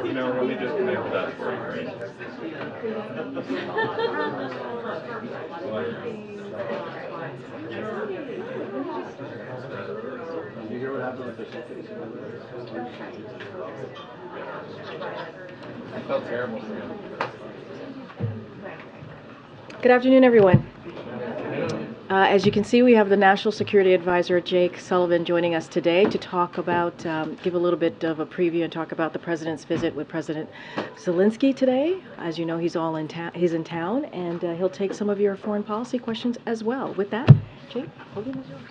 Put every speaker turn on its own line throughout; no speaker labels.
You know, let me just connect that for you, right?
Did you hear what happened with the shutdown?
I felt terrible for you.
Good afternoon, everyone. As you can see, we have the National Security Advisor, Jake Sullivan, joining us today to talk about, give a little bit of a preview and talk about the President's visit with President Zelensky today. As you know, he's in town, and he'll take some of your foreign policy questions as well. With that, Jake, podium is yours.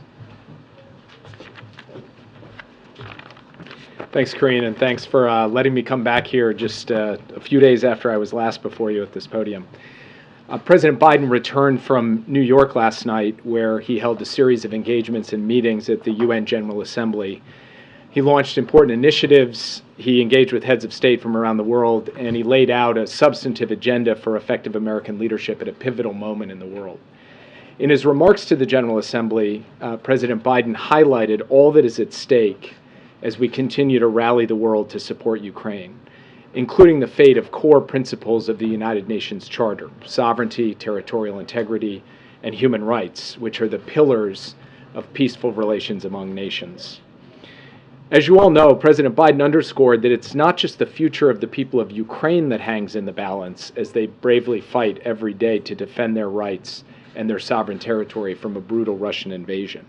Thanks, Karine, and thanks for letting me come back here just a few days after I was last before you at this podium. President Biden returned from New York last night, where he held a series of engagements and meetings at the UN General Assembly. He launched important initiatives, he engaged with heads of state from around the world, and he laid out a substantive agenda for effective American leadership at a pivotal moment in the world. In his remarks to the General Assembly, President Biden highlighted all that is at stake as we continue to rally the world to support Ukraine, including the fate of core principles of the United Nations Charter: sovereignty, territorial integrity, and human rights, which are the pillars of peaceful relations among nations. As you all know, President Biden underscored that it's not just the future of the people of Ukraine that hangs in the balance as they bravely fight every day to defend their rights and their sovereign territory from a brutal Russian invasion.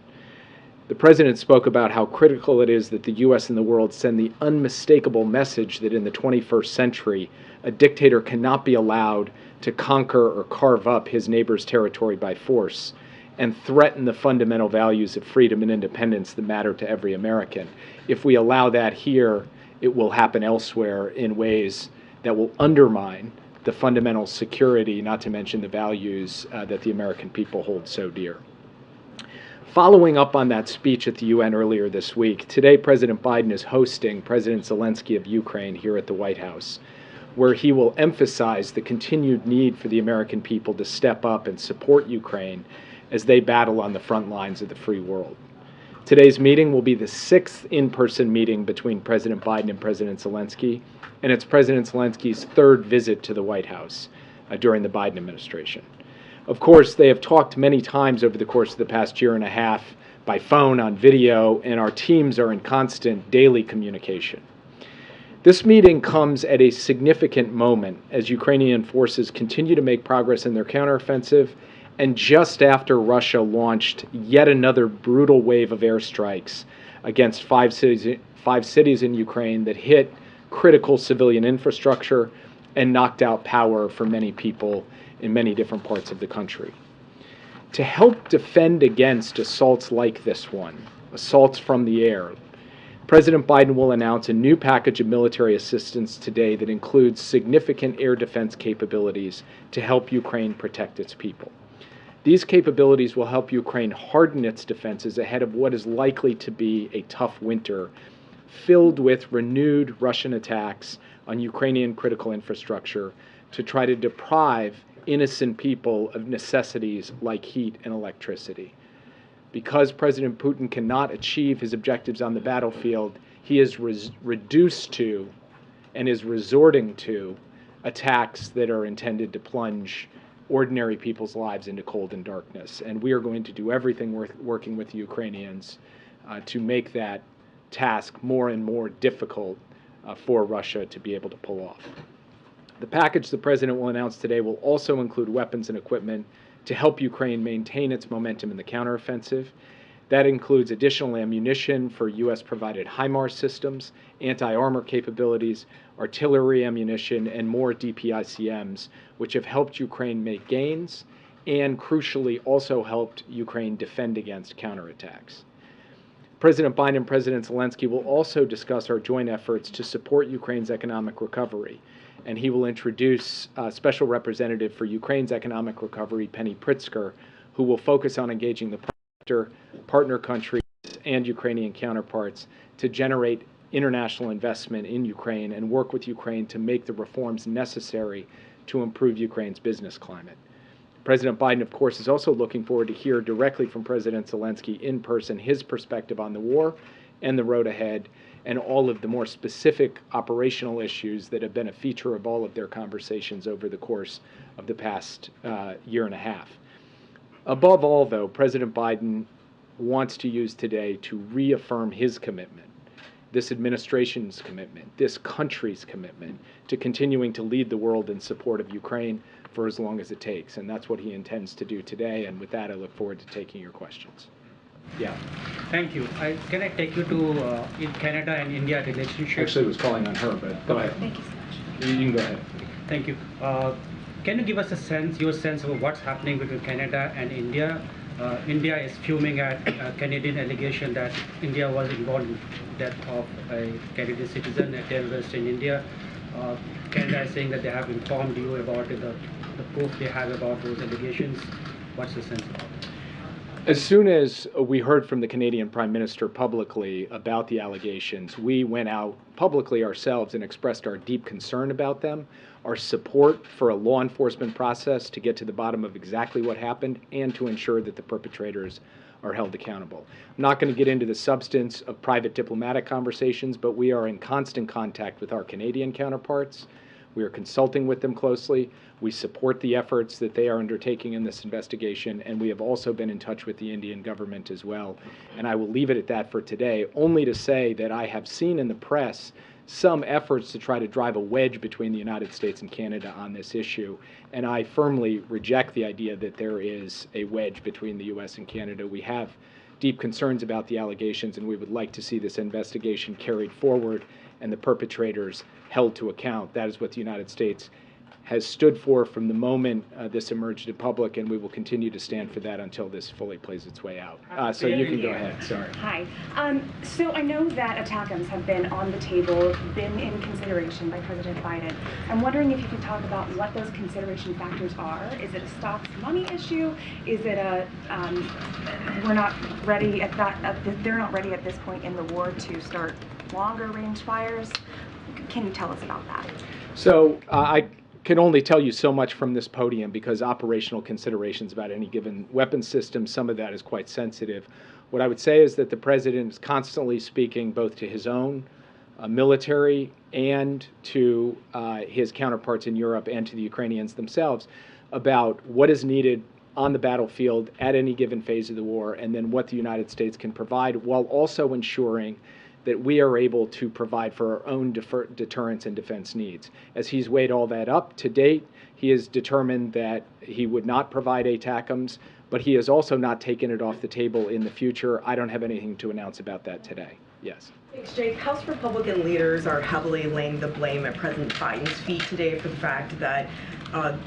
The President spoke about how critical it is that the U.S. and the world send the unmistakable message that in the 21st century, a dictator cannot be allowed to conquer or carve up his neighbor's territory by force and threaten the fundamental values of freedom and independence that matter to every American. If we allow that here, it will happen elsewhere in ways that will undermine the fundamental security, not to mention the values that the American people hold so dear. Following up on that speech at the UN earlier this week, today President Biden is hosting President Zelensky of Ukraine here at the White House, where he will emphasize the continued need for the American people to step up and support Ukraine as they battle on the front lines of the free world. Today's meeting will be the 6th in-person meeting between President Biden and President Zelensky, and it's President Zelensky's 3rd visit to the White House during the Biden administration. Of course, they have talked many times over the course of the past year and a half by phone, on video, and our teams are in constant daily communication. This meeting comes at a significant moment as Ukrainian forces continue to make progress in their counteroffensive, and just after Russia launched yet another brutal wave of airstrikes against five cities in Ukraine that hit critical civilian infrastructure and knocked out power for many people in many different parts of the country. To help defend against assaults like this one, assaults from the air, President Biden will announce a new package of military assistance today that includes significant air defense capabilities to help Ukraine protect its people. These capabilities will help Ukraine harden its defenses ahead of what is likely to be a tough winter, filled with renewed Russian attacks on Ukrainian critical infrastructure to try to deprive innocent people of necessities like heat and electricity. Because President Putin cannot achieve his objectives on the battlefield, he is reduced to and is resorting to attacks that are intended to plunge ordinary people's lives into cold and darkness. And we are going to do everything working with the Ukrainians to make that task more and more difficult for Russia to be able to pull off. The package the President will announce today will also include weapons and equipment to help Ukraine maintain its momentum in the counteroffensive. That includes additional ammunition for U.S.-provided HIMARS systems, anti-armor capabilities, artillery ammunition, and more DPICMs, which have helped Ukraine make gains and, crucially, also helped Ukraine defend against counterattacks. President Biden and President Zelensky will also discuss our joint efforts to support Ukraine's economic recovery, and he will introduce a special representative for Ukraine's economic recovery, Penny Pritzker, who will focus on engaging the partner countries and Ukrainian counterparts to generate international investment in Ukraine and work with Ukraine to make the reforms necessary to improve Ukraine's business climate. President Biden, of course, is also looking forward to hear directly from President Zelensky in person his perspective on the war and the road ahead, and all of the more specific operational issues that have been a feature of all of their conversations over the course of the past year and a half. Above all, though, President Biden wants to use today to reaffirm his commitment, this administration's commitment, this country's commitment to continuing to lead the world in support of Ukraine for as long as it takes. And that's what he intends to do today. And with that, I look forward to taking your questions. Yeah.
Thank you. Can I take you to in Canada and India relationship?
Actually, I was calling on her, but go ahead.
Thank you so much.
You can go ahead.
Thank you. Can you give us a sense, your sense of what's happening between Canada and India? India is fuming at a Canadian allegation that India was involved in the death of a Canadian citizen, a terrorist in India. Canada is saying that they have informed you about the proof they have about those allegations. What's your sense about it?
As soon as we heard from the Canadian Prime Minister publicly about the allegations, we went out publicly ourselves and expressed our deep concern about them, our support for a law enforcement process to get to the bottom of exactly what happened and to ensure that the perpetrators are held accountable. I'm not going to get into the substance of private diplomatic conversations, but we are in constant contact with our Canadian counterparts. We are consulting with them closely. We support the efforts that they are undertaking in this investigation, and we have also been in touch with the Indian government as well. And I will leave it at that for today, only to say that I have seen in the press some efforts to try to drive a wedge between the United States and Canada on this issue, and I firmly reject the idea that there is a wedge between the U.S. and Canada. We have deep concerns about the allegations, and we would like to see this investigation carried forward and the perpetrators held to account. That is what the United States has stood for from the moment this emerged in public, and we will continue to stand for that until this fully plays its way out. So you can go ahead. Sorry.
Hi. So I know that ATACMS have been on the table, been in consideration by President Biden. I'm wondering if you could talk about what those consideration factors are. Is it a stocks money issue? Is it a we're not ready at that? They're not ready at this point in the war to start longer range fires? Can you tell us about that?
So I can only tell you so much from this podium because operational considerations about any given weapon system, some of that is quite sensitive. What I would say is that the president is constantly speaking both to his own military and to his counterparts in Europe and to the Ukrainians themselves about what is needed on the battlefield at any given phase of the war, and then what the United States can provide, while also ensuring that we are able to provide for our own deterrence and defense needs. As he's weighed all that up to date, he has determined that he would not provide ATACMS, but he has also not taken it off the table in the future. I don't have anything to announce about that today. Yes.
Thanks, Jake. House Republican leaders are heavily laying the blame at President Biden's feet today for the fact that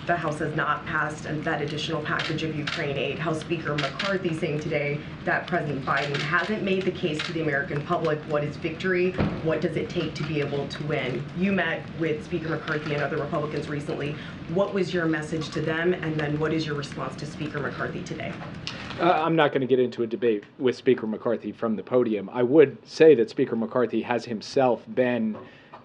the House has not passed that additional package of Ukraine aid. House Speaker McCarthy saying today that President Biden hasn't made the case to the American public. What is victory? What does it take to be able to win? You met with Speaker McCarthy and other Republicans recently. What was your message to them? And then what is your response to Speaker McCarthy today?
I'm not going to get into a debate with Speaker McCarthy from the podium. I would say that Speaker McCarthy has himself been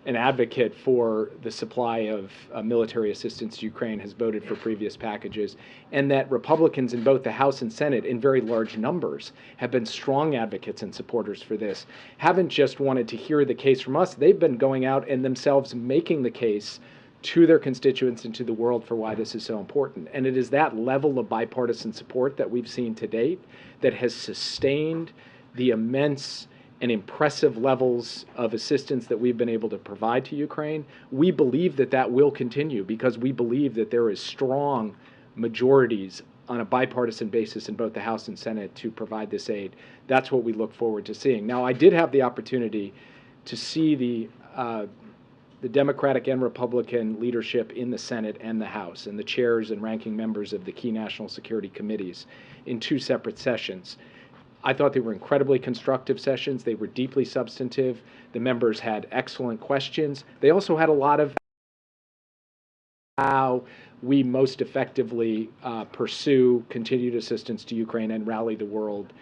an advocate for the supply of military assistance to Ukraine, has voted for previous packages, and that Republicans in both the House and Senate, in very large numbers, have been strong advocates and supporters for this. Haven't just wanted to hear the case from us, they've been going out and themselves making the case to their constituents and to the world for why this is so important. And it is that level of bipartisan support that we've seen to date that has sustained the immense and impressive levels of assistance that we've been able to provide to Ukraine. We believe that that will continue because we believe that there is strong majorities on a bipartisan basis in both the House and Senate to provide this aid. That's what we look forward to seeing. Now, I did have the opportunity to see the Democratic and Republican leadership in the Senate and the House, and the chairs and ranking members of the key national security committees in two separate sessions. I thought they were incredibly constructive sessions. They were deeply substantive. The members had excellent questions. They also had a lot of how we most effectively pursue continued assistance to Ukraine and rally the world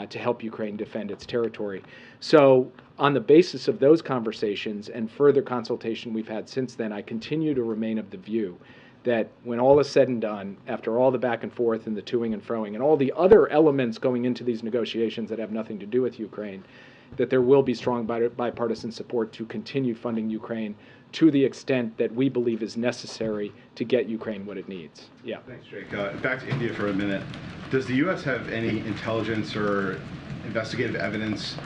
to help Ukraine defend its territory. So on the basis of those conversations and further consultation we've had since then, I continue to remain of the view that when all is said and done, after all the back and forth and the toing and froing and all the other elements going into these negotiations that have nothing to do with Ukraine, that there will be strong bipartisan support to continue funding Ukraine to the extent that we believe is necessary to get Ukraine what it needs. Yeah.
Thanks, Jake. Back to India for a minute. Does the U.S. have any intelligence or investigative evidence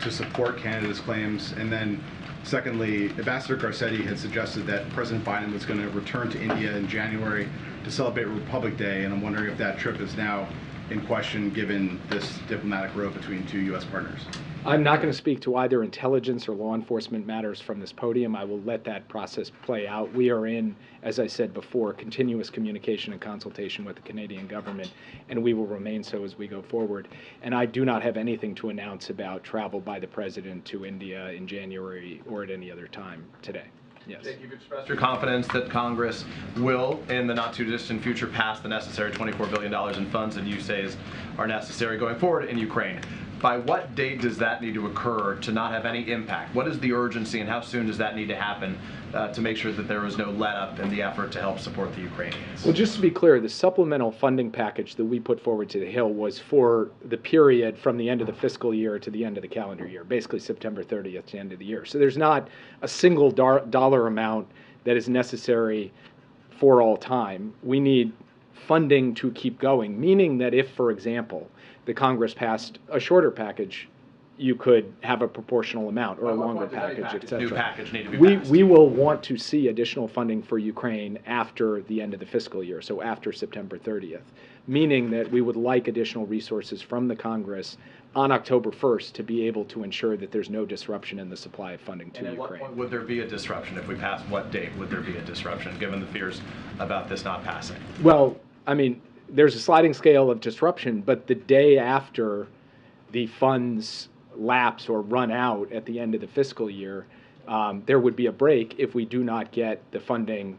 to support Canada's claims? And then, secondly, Ambassador Garcetti had suggested that President Biden was going to return to India in January to celebrate Republic Day, and I'm wondering if that trip is now in question given this diplomatic row between two U.S. partners.
I'm not going to speak to either intelligence or law enforcement matters from this podium. I will let that process play out. We are in, as I said before, continuous communication and consultation with the Canadian government, and we will remain so as we go forward. And I do not have anything to announce about travel by the President to India in January or at any other time today. Yes.
Jake, you've expressed your confidence that Congress will, in the not-too-distant future, pass the necessary $24 billion in funds that you say are necessary going forward in Ukraine. By what date does that need to occur to not have any impact? What is the urgency, and how soon does that need to happen to make sure that there is no let-up in the effort to help support the Ukrainians?
Well, just to be clear, the supplemental funding package that we put forward to the Hill was for the period from the end of the fiscal year to the end of the calendar year, basically September 30th to the end of the year. So there's not a single dollar amount that is necessary for all time. We need funding to keep going, meaning that if, for example, the Congress passed a shorter package, you could have a proportional amount or a longer package, et cetera.
New package need to be passed.
We will want to see additional funding for Ukraine after the end of the fiscal year, so after September 30th, meaning that we would like additional resources from the Congress on October 1st to be able to ensure that there's no disruption in the supply of funding to Ukraine.
And at what point would there be a disruption? If we pass, what date would there be a disruption, given the fears about this not passing?
Well, I mean, there's a sliding scale of disruption, but the day after the funds lapse or run out at the end of the fiscal year, there would be a break if we do not get the funding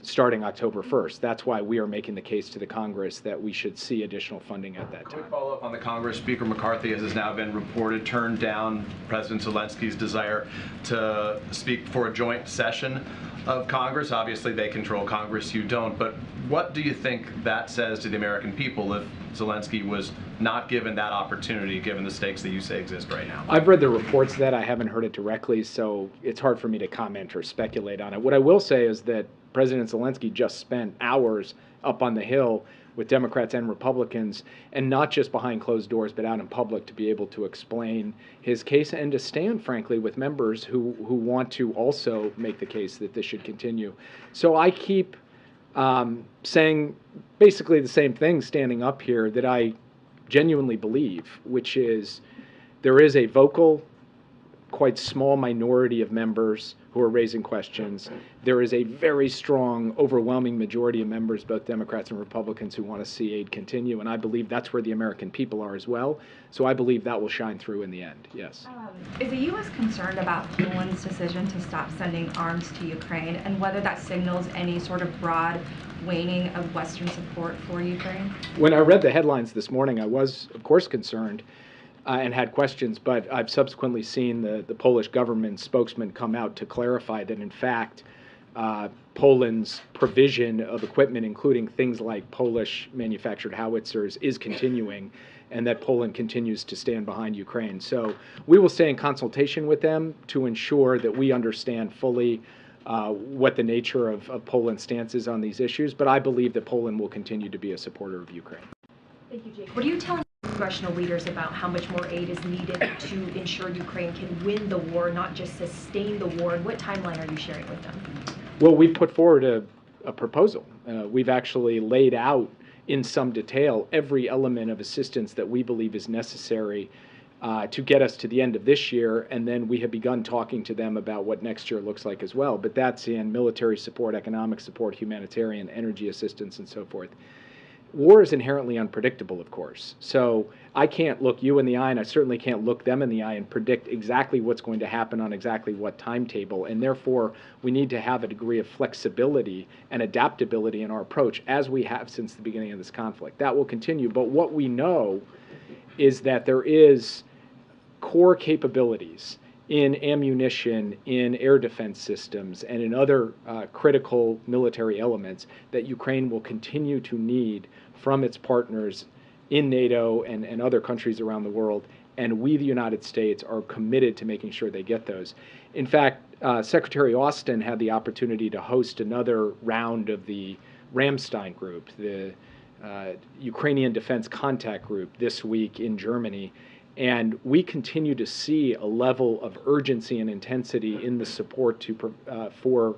starting October 1st. That's why we are making the case to the Congress that we should see additional funding at that time.
Quick follow-up on the Congress. Speaker McCarthy, as has now been reported, turned down President Zelensky's desire to speak for a joint session of Congress. Obviously, they control Congress, you don't. But what do you think that says to the American people if Zelensky was not given that opportunity, given the stakes that you say exist right now?
I've read the reports of that. I haven't heard it directly, so it's hard for me to comment or speculate on it. What I will say is that President Zelensky just spent hours up on the Hill with Democrats and Republicans, and not just behind closed doors, but out in public to be able to explain his case and to stand, frankly, with members who want to also make the case that this should continue. So I keep saying basically the same thing standing up here that I genuinely believe, which is there is a vocal, quite small minority of members who are raising questions. There is a very strong, overwhelming majority of members, both Democrats and Republicans, who want to see aid continue, and I believe that's where the American people are as well. So I believe that will shine through in the end, yes.
Is the U.S. concerned about Poland's decision to stop sending arms to Ukraine, and whether that signals any sort of broad waning of Western support for Ukraine?
When I read the headlines this morning, I was, of course, concerned and had questions, but I've subsequently seen the Polish government spokesman come out to clarify that, in fact, Poland's provision of equipment, including things like Polish manufactured howitzers, is continuing, and that Poland continues to stand behind Ukraine. So we will stay in consultation with them to ensure that we understand fully what the nature of Poland's stance is on these issues, but I believe that Poland will continue to be a supporter of Ukraine.
Thank you, Jake. What are you telling congressional leaders about how much more aid is needed to ensure Ukraine can win the war, not just sustain the war? And what timeline are you sharing with them?
Well, we put forward a proposal. We've actually laid out in some detail every element of assistance that we believe is necessary to get us to the end of this year, and then we have begun talking to them about what next year looks like as well. But that's in military support, economic support, humanitarian, energy assistance, and so forth. War is inherently unpredictable, of course. So I can't look you in the eye, and I certainly can't look them in the eye and predict exactly what's going to happen on exactly what timetable. And therefore, we need to have a degree of flexibility and adaptability in our approach, as we have since the beginning of this conflict. That will continue. But what we know is that there is core capabilities in ammunition, in air defense systems, and in other critical military elements that Ukraine will continue to need from its partners in NATO and other countries around the world and we, the United States, are committed to making sure they get those. In fact, Secretary Austin had the opportunity to host another round of the Ramstein Group, the Ukrainian Defense Contact Group, this week in Germany. And we continue to see a level of urgency and intensity in the support for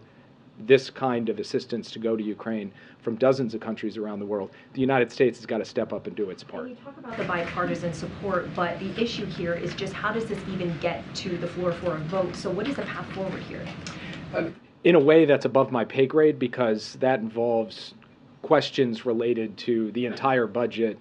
this kind of assistance to go to Ukraine from dozens of countries around the world. The United States has got to step up and do its part.
And you talk about the bipartisan support, but the issue here is just how does this even get to the floor for a vote? So what is the path forward here?
In a way, that's above my pay grade because that involves questions related to the entire budget,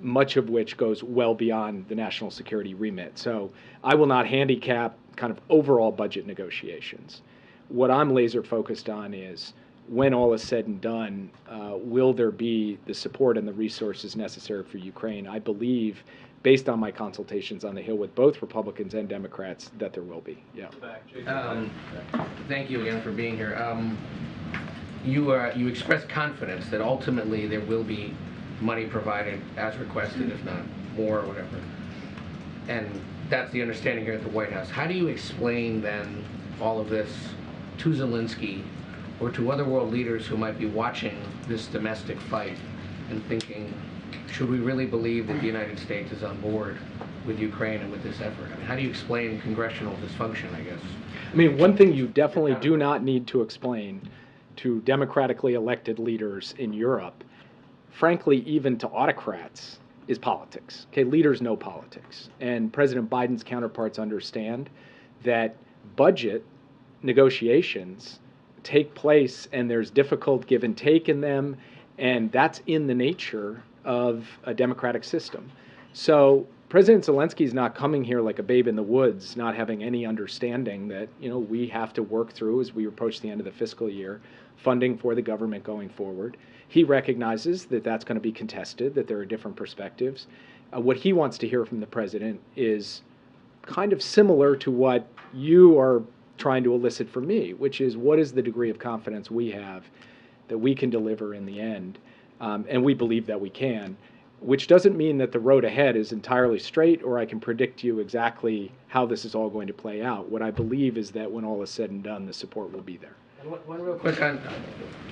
much of which goes well beyond the national security remit. So I will not handicap kind of overall budget negotiations. What I'm laser focused on is when all is said and done, will there be the support and the resources necessary for Ukraine? I believe, based on my consultations on the Hill with both Republicans and Democrats, that there will be. Yeah.
Thank you again for being here. You expressed confidence that ultimately there will be money provided as requested, if not more or whatever. And that's the understanding here at the White House. How do you explain then all of this to Zelensky or to other world leaders who might be watching this domestic fight and thinking, should we really believe that the United States is on board with Ukraine and with this effort? I mean, how do you explain congressional dysfunction, I guess?
I mean, one thing you definitely do not need to explain to democratically elected leaders in Europe, frankly, even to autocrats, is politics. Okay, leaders know politics. And President Biden's counterparts understand that budget negotiations take place and there's difficult give and take in them, and that's in the nature of a democratic system. So President Zelensky is not coming here like a babe in the woods, not having any understanding that, you know, we have to work through as we approach the end of the fiscal year, funding for the government going forward. He recognizes that that's going to be contested, that there are different perspectives. What he wants to hear from the president is kind of similar to what you are trying to elicit from me, which is what is the degree of confidence we have that we can deliver in the end, and we believe that we can, which doesn't mean that the road ahead is entirely straight or I can predict to you exactly how this is all going to play out. What I believe is that when all is said and done, the support will be there.
One real quick on,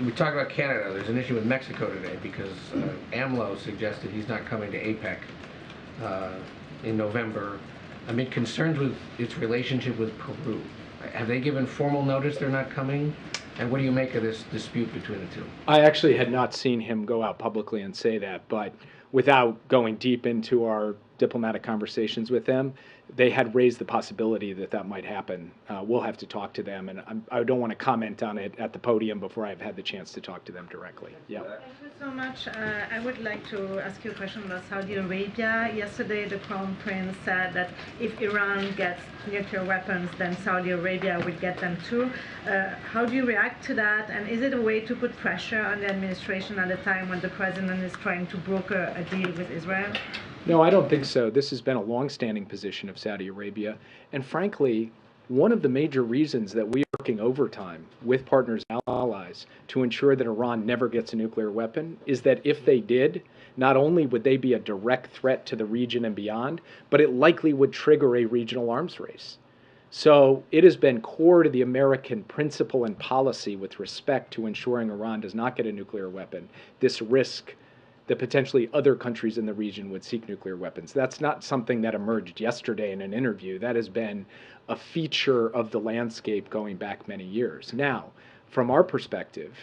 we talk about Canada. There's an issue with Mexico today because AMLO suggested he's not coming to APEC in November amid concerns with its relationship with Peru. Have they given formal notice they're not coming? And what do you make of this dispute between the two?
I actually had not seen him go out publicly and say that, but without going deep into our diplomatic conversations with them, they had raised the possibility that that might happen. We'll have to talk to them, and I don't want to comment on it at the podium before I've had the chance to talk to them directly. Yeah.
Thank you so much. I would like to ask you a question about Saudi Arabia. Yesterday, the Crown Prince said that if Iran gets nuclear weapons, then Saudi Arabia would get them too. How do you react to that? And is it a way to put pressure on the administration at a time when the president is trying to broker a deal with Israel?
No, I don't think so. This has been a long-standing position of Saudi Arabia. And frankly, one of the major reasons that we are working overtime with partners and allies to ensure that Iran never gets a nuclear weapon is that if they did, not only would they be a direct threat to the region and beyond, but it likely would trigger a regional arms race. So it has been core to the American principle and policy with respect to ensuring Iran does not get a nuclear weapon, this risk that potentially other countries in the region would seek nuclear weapons. That's not something that emerged yesterday in an interview. That has been a feature of the landscape going back many years. Now, from our perspective,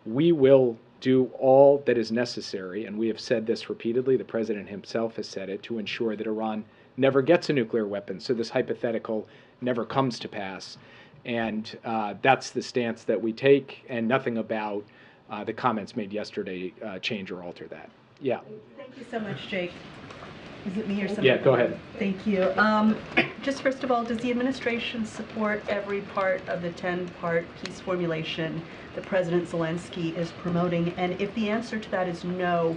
we will do all that is necessary, and we have said this repeatedly, the president himself has said it, to ensure that Iran never gets a nuclear weapon, so this hypothetical never comes to pass. And that's the stance that we take, and nothing about the comments made yesterday change or alter that. Yeah.
Thank you so much, Jake. Is it me or something?
Yeah, go ahead.
Thank you. Just first of all, does the administration support every part of the 10-part peace formulation that President Zelensky is promoting? And if the answer to that is no,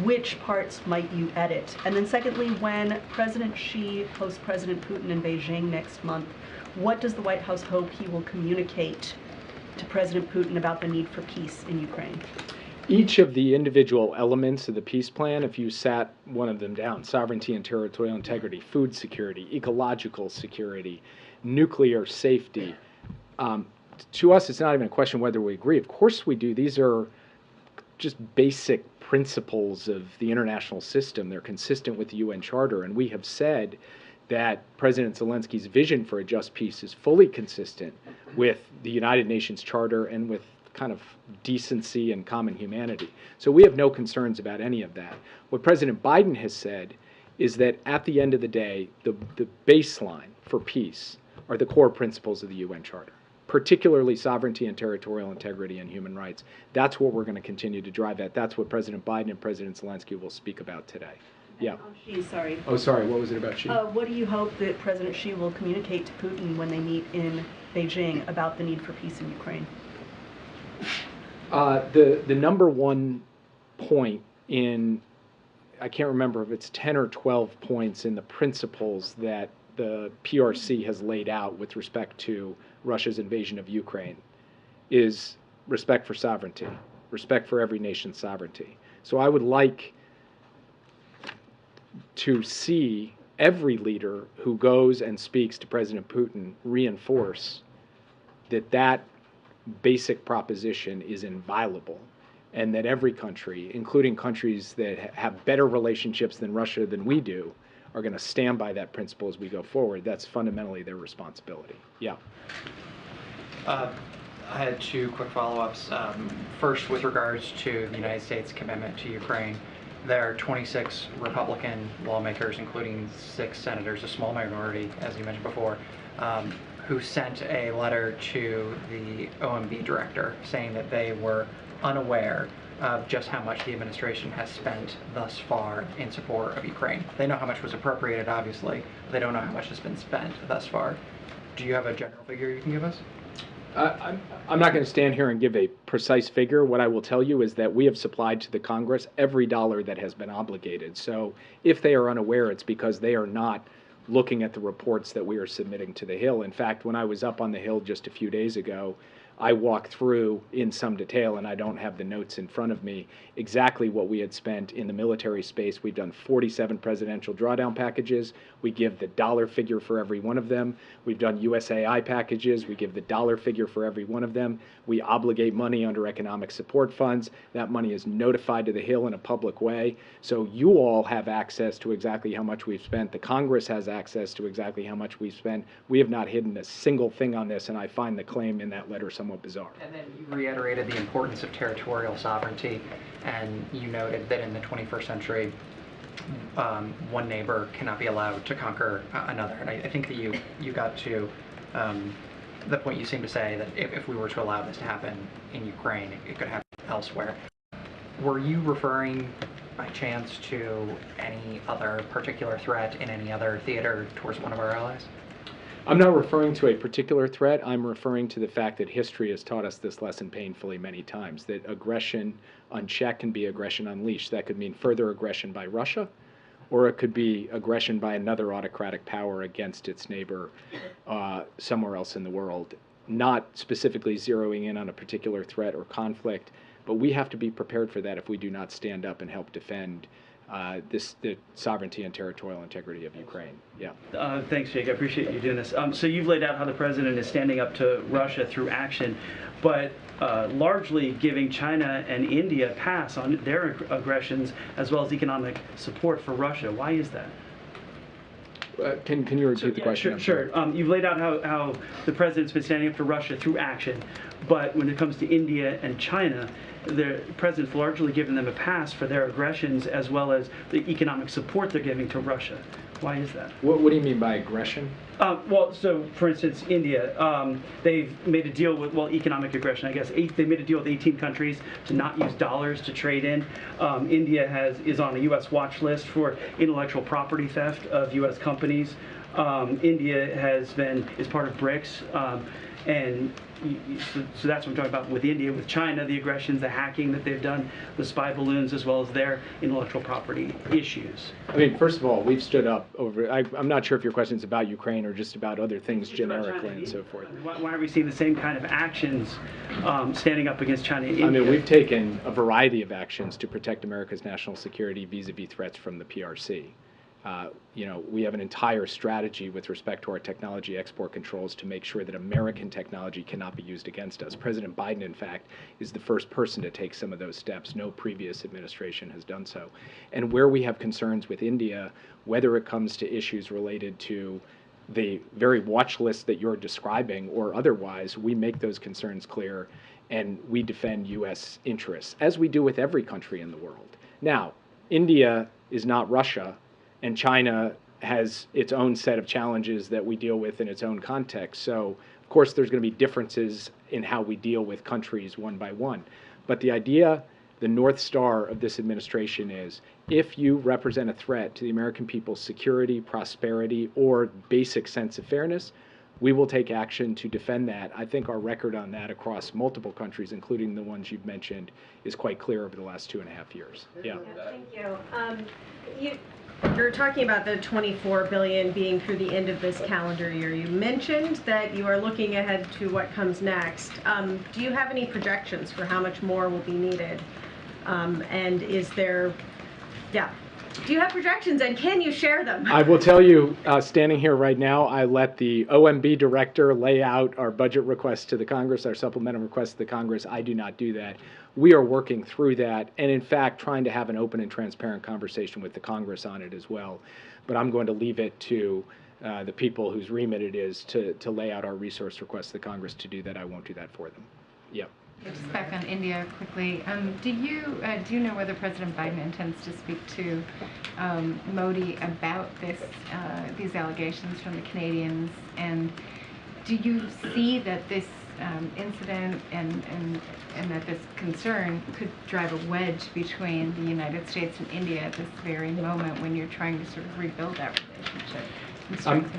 which parts might you edit? And then secondly, when President Xi hosts President Putin in Beijing next month, what does the White House hope he will communicate to President Putin about the need for peace in Ukraine?
Each of the individual elements of the peace plan, if you sat one of them down, sovereignty and territorial integrity, food security, ecological security, nuclear safety, to us, it's not even a question whether we agree. Of course we do. These are just basic principles of the international system. They're consistent with the UN Charter, and we have said that President Zelensky's vision for a just peace is fully consistent with the United Nations Charter and with kind of decency and common humanity. So we have no concerns about any of that. What President Biden has said is that at the end of the day, the baseline for peace are the core principles of the UN Charter, particularly sovereignty and territorial integrity and human rights. That's what we're going to continue to drive at. That's what President Biden and President Zelensky will speak about today. Yeah.
Xi, sorry.
Oh, sorry. What was it about Xi?
What do you hope that President Xi will communicate to Putin when they meet in Beijing about the need for peace in Ukraine?
The number one point in, I can't remember if it's 10 or 12 points in the principles that the PRC has laid out with respect to Russia's invasion of Ukraine is respect for sovereignty, respect for every nation's sovereignty. So I would like to see every leader who goes and speaks to President Putin reinforce that basic proposition is inviolable, and that every country, including countries that have better relationships than Russia than we do, are going to stand by that principle as we go forward. That's fundamentally their responsibility. Yeah.
I had two quick follow-ups. First, with regards to the United States' commitment to Ukraine, there are 26 Republican lawmakers, including 6 senators, a small minority, as you mentioned before, who sent a letter to the OMB director saying that they were unaware of just how much the administration has spent thus far in support of Ukraine. They know how much was appropriated, obviously, but they don't know how much has been spent thus far. Do you have a general figure you can give us?
I'm not going to stand here and give a precise figure. What I will tell you is that we have supplied to the Congress every dollar that has been obligated. So if they are unaware, it's because they are not looking at the reports that we are submitting to the Hill. In fact, when I was up on the Hill just a few days ago, I walked through in some detail, and I don't have the notes in front of me, exactly what we had spent in the military space. We've done 47 presidential drawdown packages. We give the dollar figure for every one of them. We've done USAI packages. We give the dollar figure for every one of them. We obligate money under economic support funds. That money is notified to the Hill in a public way. So you all have access to exactly how much we've spent. The Congress has access to exactly how much we've spent. We have not hidden a single thing on this, and I find the claim in that letter somewhat bizarre.
And then you reiterated the importance of territorial sovereignty, and you noted that in the 21st century, one neighbor cannot be allowed to conquer another. And I think that you got to the point you seem to say that if we were to allow this to happen in Ukraine, it could happen elsewhere. Were you referring by chance to any other particular threat in any other theater towards one of our allies?
I'm not referring to a particular threat. I'm referring to the fact that history has taught us this lesson painfully many times, that aggression unchecked can be aggression unleashed. That could mean further aggression by Russia, or it could be aggression by another autocratic power against its neighbor somewhere else in the world, not specifically zeroing in on a particular threat or conflict, but we have to be prepared for that if we do not stand up and help defend the sovereignty and territorial integrity of Ukraine. Yeah.
Thanks, Jake. I appreciate you doing this. So you've laid out how the president is standing up to Russia through action, but largely giving China and India pass on their aggressions as well as economic support for Russia. Why is that?
Can you repeat the question?
Sure. You've laid out how the president's been standing up to Russia through action, but when it comes to India and China, the president's largely given them a pass for their aggressions as well as the economic support they're giving to Russia. Why is that?
What do you mean by aggression?
Well, so for instance, India, they've made a deal with, well, economic aggression, I guess. They made a deal with 18 countries to not use dollars to trade in. India is on a U.S. watch list for intellectual property theft of U.S. companies. India is part of BRICS, and so that's what I'm talking about with India, with China, the aggressions, the hacking that they've done, the spy balloons, as well as their intellectual property issues.
I mean, first of all, we've stood up over, I'm not sure if your question is about Ukraine or just about other things generically and so forth.
Why aren't we seeing the same kind of actions standing up against China and India?
I mean, we've taken a variety of actions to protect America's national security vis-a-vis threats from the PRC. We have an entire strategy with respect to our technology export controls to make sure that American technology cannot be used against us. President Biden, in fact, is the first person to take some of those steps. No previous administration has done so. And where we have concerns with India, whether it comes to issues related to the very watch list that you're describing or otherwise, we make those concerns clear and we defend U.S. interests, as we do with every country in the world. Now, India is not Russia, and China has its own set of challenges that we deal with in its own context. So, of course, there's going to be differences in how we deal with countries one by one. But the idea, the North Star of this administration is, if you represent a threat to the American people's security, prosperity, or basic sense of fairness, we will take action to defend that. I think our record on that across multiple countries, including the ones you've mentioned, is quite clear over the last 2.5 years. Yeah.
Thank you. You're talking about the $24 billion being through the end of this calendar year. You mentioned that you are looking ahead to what comes next. Do you have any projections for how much more will be needed? And is there, do you have projections and can you share them?
I will tell you, standing here right now, I let the OMB director lay out our budget request to the Congress, our supplemental request to the Congress. I do not do that. We are working through that and, in fact, trying to have an open and transparent conversation with the Congress on it as well. But I'm going to leave it to the people whose remit it is to lay out our resource request to the Congress to do that. I won't do that for them. Yep.
Just back on India quickly. Do you know whether President Biden intends to speak to Modi about these allegations from the Canadians? And do you see that this incident and that this concern could drive a wedge between the United States and India at this very moment when you're trying to sort of rebuild that relationship?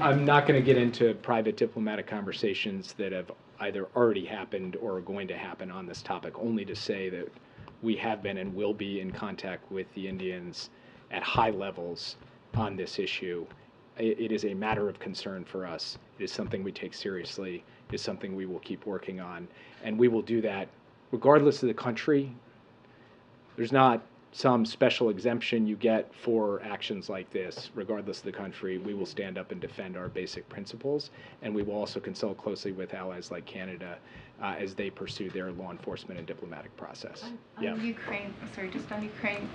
I'm not going to get into private diplomatic conversations that have either already happened or are going to happen on this topic, only to say that we have been and will be in contact with the Indians at high levels on this issue. It is a matter of concern for us. It is something we take seriously. It is something we will keep working on. And we will do that regardless of the country. There's not some special exemption you get for actions like this. Regardless of the country, we will stand up and defend our basic principles, and we will also consult closely with allies like Canada as they pursue their law enforcement and diplomatic process.
On Ukraine, just on Ukraine,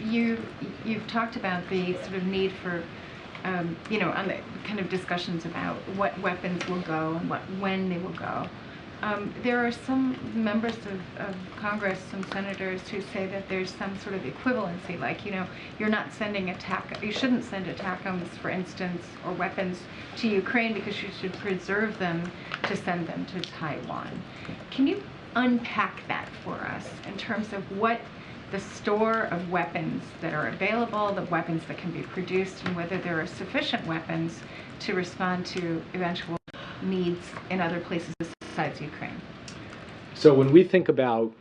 you've talked about the sort of need for, on the kind of discussions about what weapons will go and when they will go. There are some members of Congress, some senators, who say that there's some sort of equivalency, like, you're not sending you shouldn't send ATACMS, for instance, or weapons to Ukraine because you should preserve them to send them to Taiwan. Can you unpack that for us in terms of what the store of weapons that are available, the weapons that can be produced, and whether there are sufficient weapons to respond to eventual needs in other places besides Ukraine?
So when we think about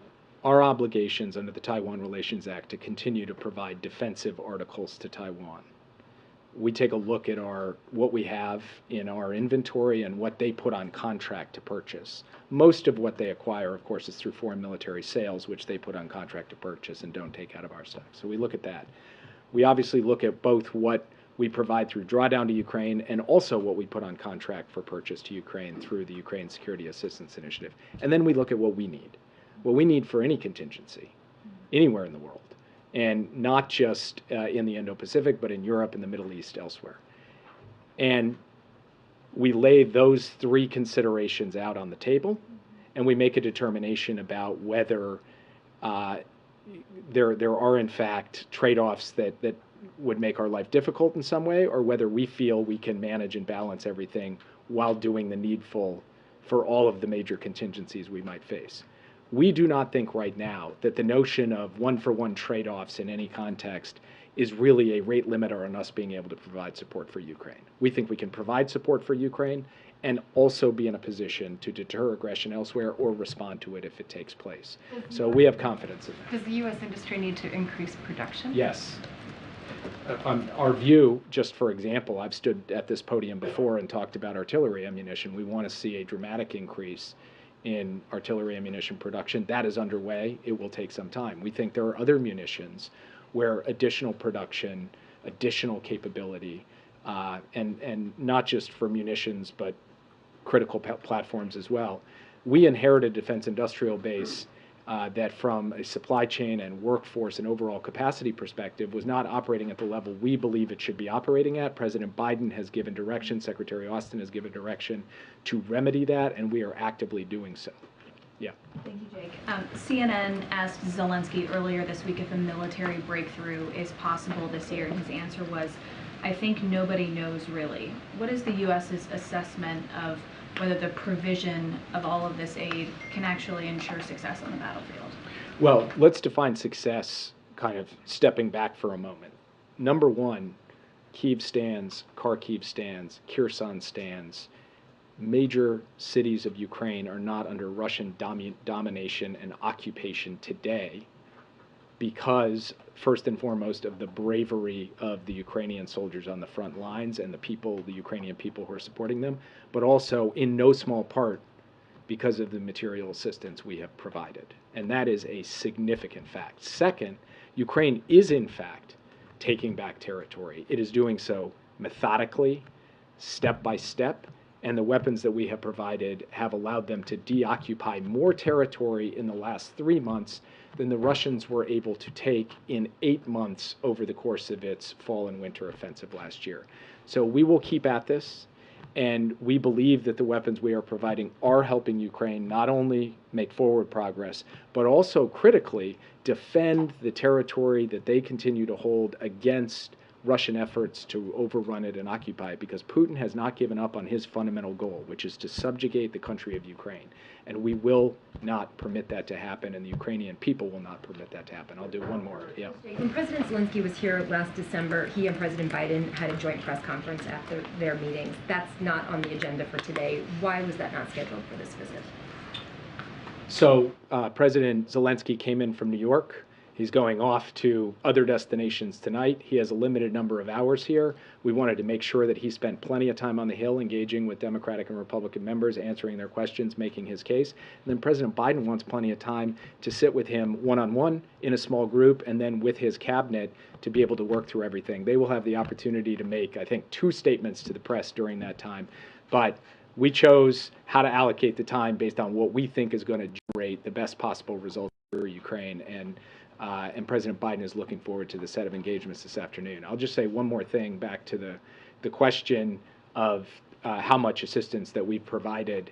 our obligations under the Taiwan Relations Act to continue to provide defensive articles to Taiwan, we take a look at what we have in our inventory and what they put on contract to purchase. Most of what they acquire, of course, is through foreign military sales, which they put on contract to purchase and don't take out of our stock. So we look at that. We obviously look at both what we provide through drawdown to Ukraine and also what we put on contract for purchase to Ukraine through the Ukraine Security Assistance Initiative. And then we look at what we need for any contingency anywhere in the world. And not just in the Indo-Pacific, but in Europe, in the Middle East, elsewhere. And we lay those three considerations out on the table, and we make a determination about whether there are, in fact, trade-offs that would make our life difficult in some way, or whether we feel we can manage and balance everything while doing the needful for all of the major contingencies we might face. We do not think right now that the notion of one-for-one trade-offs in any context is really a rate limiter on us being able to provide support for Ukraine. We think we can provide support for Ukraine and also be in a position to deter aggression elsewhere or respond to it if it takes place. So we have confidence in that.
Does the U.S. industry need to increase production?
Yes. Our view, just for example, I've stood at this podium before and talked about artillery ammunition. We want to see a dramatic increase in artillery ammunition production. That is underway. It will take some time. We think there are other munitions where additional production, additional capability, and not just for munitions, but critical platforms as well. We inherited a defense industrial base that from a supply chain and workforce and overall capacity perspective was not operating at the level we believe it should be operating at. President Biden has given direction, Secretary Austin has given direction to remedy that, and we are actively doing so. Yeah.
Thank you, Jake. CNN asked Zelensky earlier this week if a military breakthrough is possible this year, and his answer was, I think nobody knows really. What is the U.S.'s assessment of whether the provision of all of this aid can actually ensure success on the battlefield?
Well, let's define success kind of stepping back for a moment. Number one, Kyiv stands, Kharkiv stands, Kherson stands. Major cities of Ukraine are not under Russian domination and occupation today because, first and foremost, of the bravery of the Ukrainian soldiers on the front lines and the people, the Ukrainian people who are supporting them, but also in no small part because of the material assistance we have provided. And that is a significant fact. Second, Ukraine is in fact taking back territory. It is doing so methodically, step by step, and the weapons that we have provided have allowed them to deoccupy more territory in the last 3 months than the Russians were able to take in 8 months over the course of its fall and winter offensive last year. So we will keep at this, and we believe that the weapons we are providing are helping Ukraine not only make forward progress, but also critically defend the territory that they continue to hold against Russian efforts to overrun it and occupy it, because Putin has not given up on his fundamental goal, which is to subjugate the country of Ukraine. And we will not permit that to happen, and the Ukrainian people will not permit that to happen. I'll do one more. Yeah.
When President Zelensky was here last December, he and President Biden had a joint press conference after their meetings. That's not on the agenda for today. Why was that not scheduled for this visit?
So President Zelensky came in from New York. He's going off to other destinations tonight. He has a limited number of hours here. We wanted to make sure that he spent plenty of time on the Hill engaging with Democratic and Republican members, answering their questions, making his case. And then President Biden wants plenty of time to sit with him one-on-one in a small group and then with his cabinet to be able to work through everything. They will have the opportunity to make, I think, 2 statements to the press during that time. But we chose how to allocate the time based on what we think is going to generate the best possible results for Ukraine. And President Biden is looking forward to the set of engagements this afternoon. I'll just say one more thing back to the question of how much assistance that we've provided,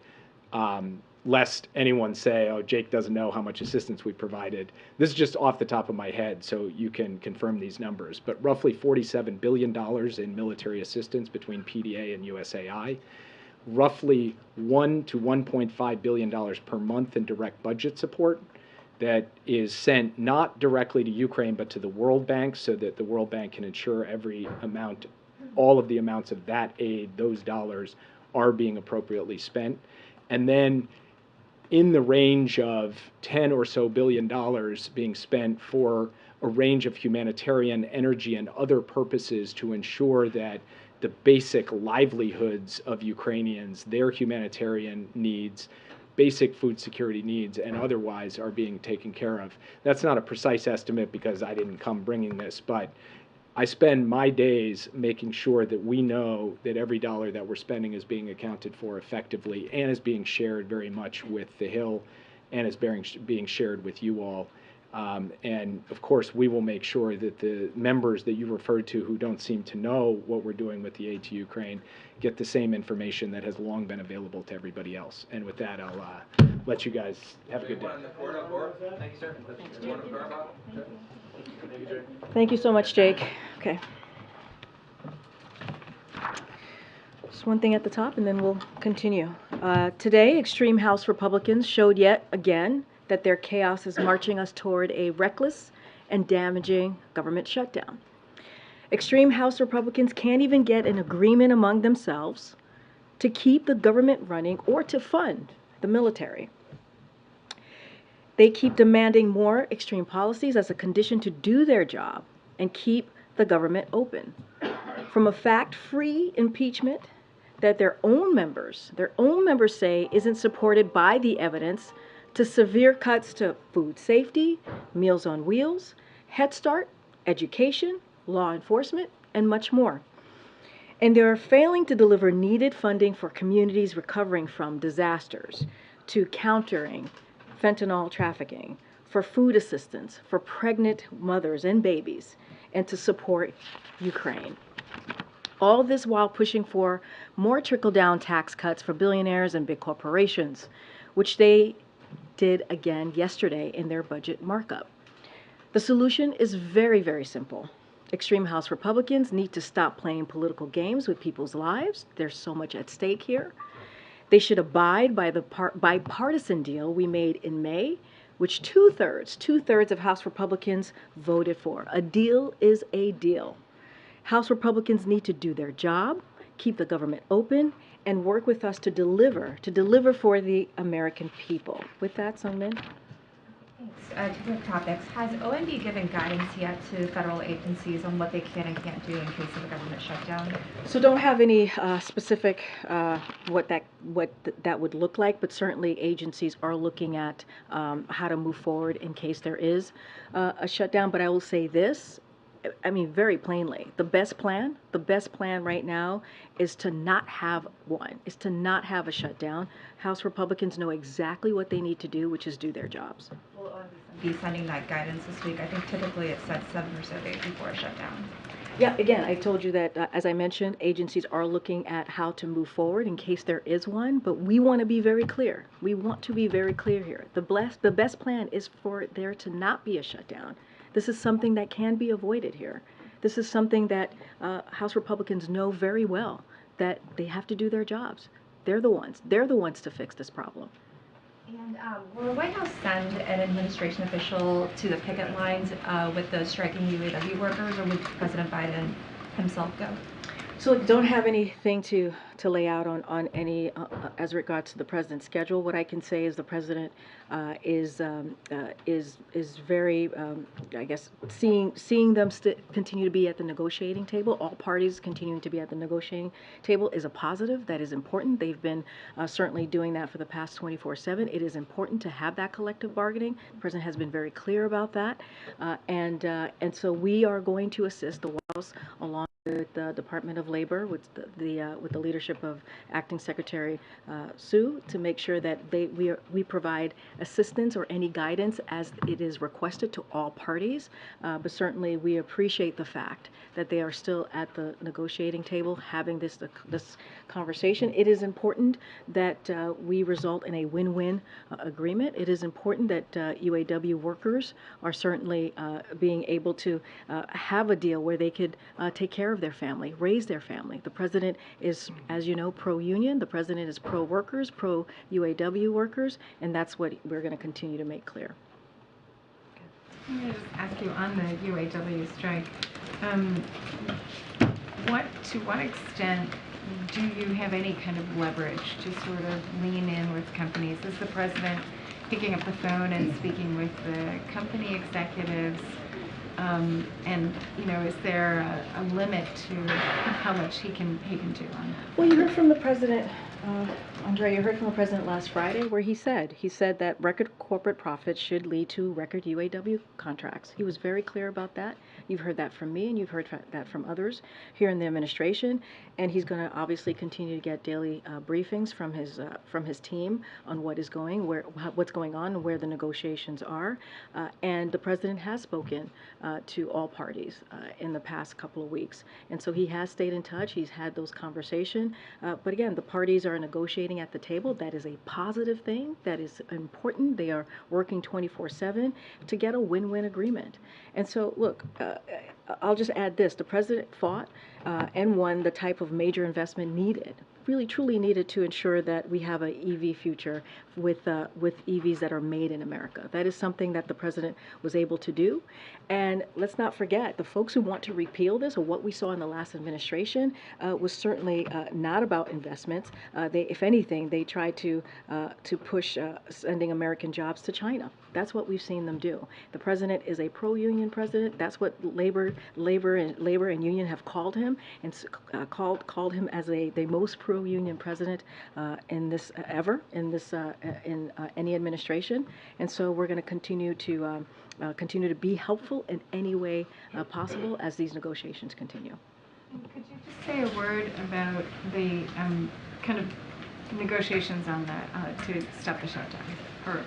lest anyone say, oh, Jake doesn't know how much assistance we provided. This is just off the top of my head, so you can confirm these numbers. But roughly $47 billion in military assistance between PDA and USAI. Roughly $1 to $1.5 billion per month in direct budget support that is sent not directly to Ukraine, but to the World Bank, so that the World Bank can ensure every amount, all of the amounts of that aid, those dollars, are being appropriately spent. And then in the range of $10 or so billion being spent for a range of humanitarian, energy, and other purposes to ensure that the basic livelihoods of Ukrainians, their humanitarian needs, basic food security needs, and otherwise are being taken care of. That's not a precise estimate because I didn't come bringing this, but I spend my days making sure that we know that every dollar that we're spending is being accounted for effectively and is being shared very much with the Hill and is being shared with you all. And of course, we will make sure that the members that you referred to who don't seem to know what we're doing with the aid to Ukraine get the same information that has long been available to everybody else. And with that, I'll let you guys have a good day.
Thank you, sir.
Thank you so much, Jake. Okay. Just one thing at the top, and then we'll continue. Today, extreme House Republicans showed yet again that their chaos is marching us toward a reckless and damaging government shutdown. Extreme House Republicans can't even get an agreement among themselves to keep the government running or to fund the military. They keep demanding more extreme policies as a condition to do their job and keep the government open. From a fact-free impeachment that their own members say isn't supported by the evidence, to severe cuts to food safety, Meals on Wheels, Head Start, education, law enforcement, and much more. And they are failing to deliver needed funding for communities recovering from disasters, to countering fentanyl trafficking, for food assistance for pregnant mothers and babies, and to support Ukraine. All this while pushing for more trickle-down tax cuts for billionaires and big corporations, which they did again yesterday in their budget markup. The solution is very, very simple. Extreme House Republicans need to stop playing political games with people's lives. There's so much at stake here. They should abide by the bipartisan deal we made in May, which two-thirds of House Republicans voted for. A deal is a deal. House Republicans need to do their job, keep the government open, and work with us to deliver for the American people. With that, Sungmin.
Thanks. Two quick topics. Has OMB given guidance yet to federal agencies on what they can and can't do in case of a government shutdown?
So don't have any specific what that would look like, but certainly agencies are looking at how to move forward in case there is a shutdown. But I will say this, I mean, very plainly, the best plan right now is to not have one, is to not have a shutdown. House Republicans know exactly what they need to do, which is do their jobs.
Will OMB be sending that guidance this week? I think typically it sets 7 or so days before a shutdown.
Yeah, again, I told you that, as I mentioned, agencies are looking at how to move forward in case there is one, but we want to be very clear. We want to be very clear here. The best plan is for there to not be a shutdown. This is something that can be avoided here. This is something that House Republicans know very well, that they have to do their jobs. They're the ones to fix this problem.
And will the White House send an administration official to the picket lines with the striking UAW workers, or would President Biden himself go?
So don't have anything to lay out on any as regards to the president's schedule. What I can say is the president is very, I guess, seeing them continue to be at the negotiating table. All parties continuing to be at the negotiating table is a positive. That is important. They've been certainly doing that for the past 24/7. It is important to have that collective bargaining. The president has been very clear about that, and so we are going to assist the White House along with the Department of Labor, with the leadership of Acting Secretary Sue, to make sure that we provide assistance or any guidance as it is requested to all parties. But certainly we appreciate the fact that they are still at the negotiating table having this conversation. It is important that we result in a win-win agreement. It is important that UAW workers are certainly being able to have a deal where they could take care of their family, raise their family. The president is, as you know, pro-union. The president is pro-workers, pro-UAW workers, and that's what we're going to continue to make clear.
I'm going to just ask you on the UAW strike, to what extent do you have any kind of leverage to sort of lean in with companies? Is the president picking up the phone and speaking with the company executives? And is there a limit to how much he can do on that?
Well, you heard from the president, Andre. You heard from the president last Friday, where he said that record corporate profits should lead to record UAW contracts. He was very clear about that. You've heard that from me, and you've heard that from others here in the administration. And he's going to obviously continue to get daily briefings from his team on what's going on, and where the negotiations are. And the president has spoken to all parties in the past couple of weeks, and so he has stayed in touch. He's had those conversations. But again, the parties are negotiating at the table. That is a positive thing. That is important. They are working 24/7 to get a win-win agreement. And so, look, I'll just add this. The president fought and won the type of major investment needed, really truly needed, to ensure that we have an EV future with EVs that are made in America. That is something that the president was able to do. And let's not forget, the folks who want to repeal this, or what we saw in the last administration, was certainly not about investments. If anything, they tried to push sending American jobs to China. That's what we've seen them do. The president is a pro-union president. That's what labor and union have called him, and called him as the most pro-union president in this ever in any administration. And so we're going to continue to be helpful in any way possible as these negotiations continue.
Could you just say a word about the kind of negotiations on that to stop the shutdown, or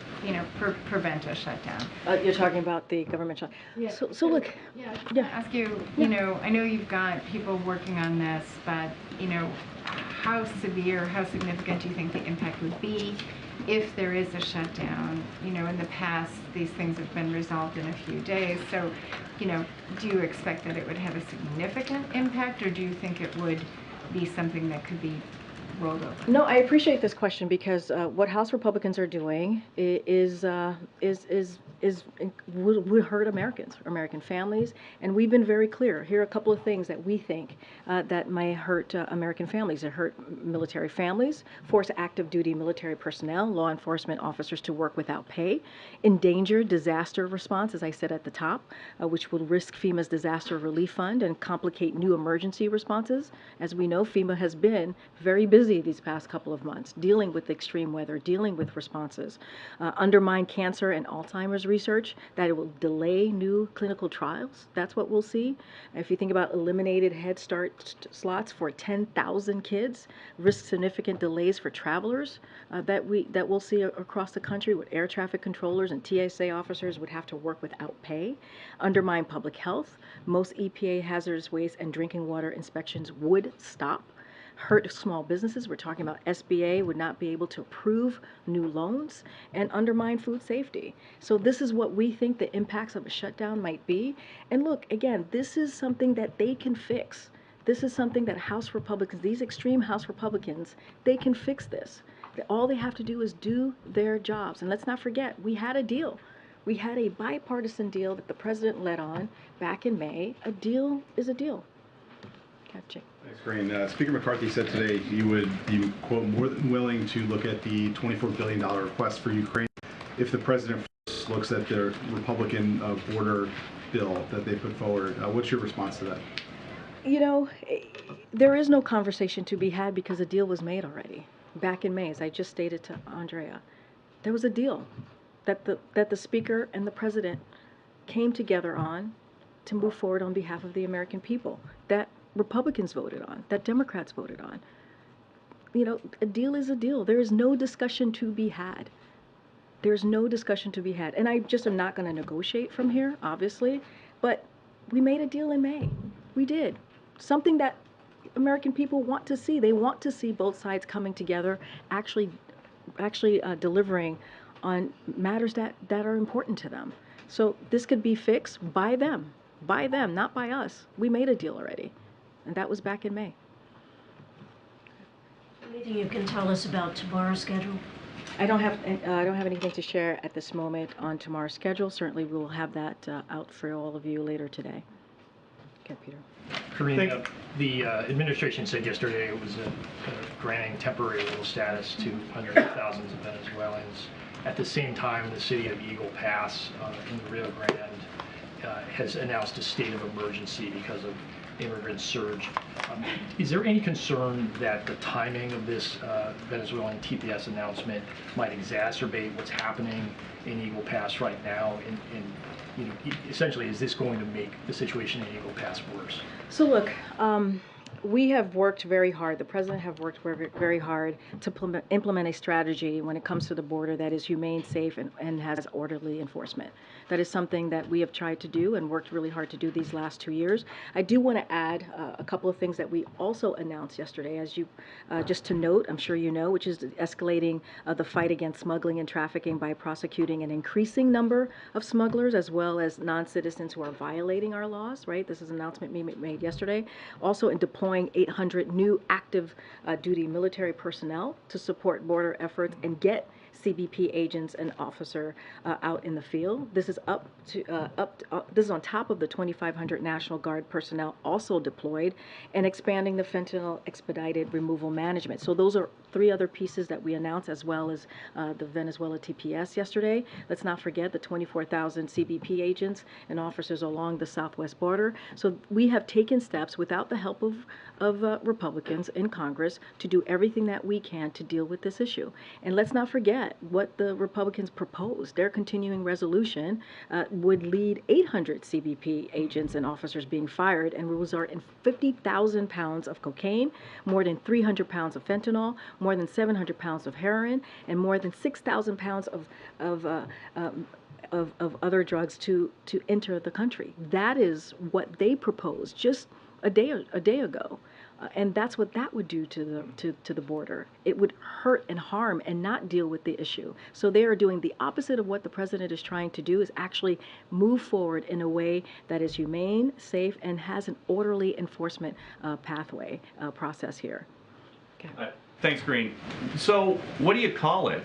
prevent a shutdown?
You're talking about the government shutdown.
Yeah.
So look.
Yeah. I ask you. I know you've got people working on this, but how severe, how significant do you think the impact would be if there is a shutdown? In the past, these things have been resolved in a few days. So, do you expect that it would have a significant impact, or do you think it would be something that could be rolled over?
No, I appreciate this question, because what House Republicans are doing would hurt American families, and we've been very clear. Here are a couple of things that we think that may hurt American families. It hurt military families, force active duty military personnel, law enforcement officers to work without pay, endanger disaster response, as I said at the top, which will risk FEMA's disaster relief fund and complicate new emergency responses. As we know, FEMA has been very busy these past couple of months, dealing with extreme weather, dealing with responses, undermine cancer and Alzheimer's research, that it will delay new clinical trials. That's what we'll see. If you think about eliminated Head Start slots for 10,000 kids, risk significant delays for travelers that we'll see across the country, with air traffic controllers and TSA officers would have to work without pay, undermine public health. Most EPA hazardous waste and drinking water inspections would stop. Hurt small businesses. We're talking about SBA would not be able to approve new loans, and undermine food safety. So this is what we think the impacts of a shutdown might be. And look, again, this is something that they can fix. This is something that House Republicans, these extreme House Republicans, they can fix this. All they have to do is do their jobs. And let's not forget, we had a deal. We had a bipartisan deal that the president led on back in May. A deal is a deal. Gotcha.
Thanks, Karine. Speaker McCarthy said today he would be, quote, more than willing to look at the $24 billion request for Ukraine if the president first looks at the Republican border bill that they put forward. What's your response to that?
There is no conversation to be had, because a deal was made already back in May, as I just stated to Andrea. There was a deal that the speaker and the president came together on to move forward on behalf of the American people, that Republicans voted on, that Democrats voted on. A deal is a deal. There is no discussion to be had. There's no discussion to be had. And I just am not going to negotiate from here, obviously, but we made a deal in May. We did. Something that American people want to see. They want to see both sides coming together, actually delivering on matters that are important to them. So this could be fixed by them, not by us. We made a deal already. And that was back in May.
Anything you can tell us about tomorrow's schedule?
I don't have anything to share at this moment on tomorrow's schedule. Certainly, we will have that out for all of you later today. Okay, Peter.
Karine, the administration said yesterday it was granting temporary legal status to hundreds of thousands of Venezuelans. At the same time, the city of Eagle Pass in the Rio Grande has announced a state of emergency because of immigrant surge. Is there any concern that the timing of this Venezuelan TPS announcement might exacerbate what's happening in Eagle Pass right now? And essentially, is this going to make the situation in Eagle Pass worse?
So look, We have worked very hard, the president have worked very hard to implement a strategy when it comes to the border that is humane, safe, and has orderly enforcement. That is something that we have tried to do and worked really hard to do these last 2 years. I do want to add a couple of things that we also announced yesterday, as you, just to note, I'm sure you know, which is escalating the fight against smuggling and trafficking by prosecuting an increasing number of smugglers as well as non-citizens who are violating our laws, right? This is an announcement we made yesterday. Also in deploying 800 new active duty military personnel to support border efforts and get CBP agents and officer out in the field. This is this is on top of the 2,500 National Guard personnel also deployed, and expanding the fentanyl expedited removal management. So those are 3 other pieces that we announced, as well as the Venezuela TPS yesterday. Let's not forget the 24,000 CBP agents and officers along the southwest border. So we have taken steps without the help of Republicans in Congress to do everything that we can to deal with this issue. And let's not forget what the Republicans proposed. Their continuing resolution would lead 800 CBP agents and officers being fired and will result in 50,000 pounds of cocaine, more than 300 pounds of fentanyl, more than 700 pounds of heroin, and more than 6,000 pounds of other drugs to enter the country. That is what they proposed just a day ago. And that's what that would do to the border. It would hurt and harm and not deal with the issue. So they are doing the opposite of what the president is trying to do, is actually move forward in a way that is humane, safe, and has an orderly enforcement pathway process here. Okay.
Thanks, Karine. So what do you call it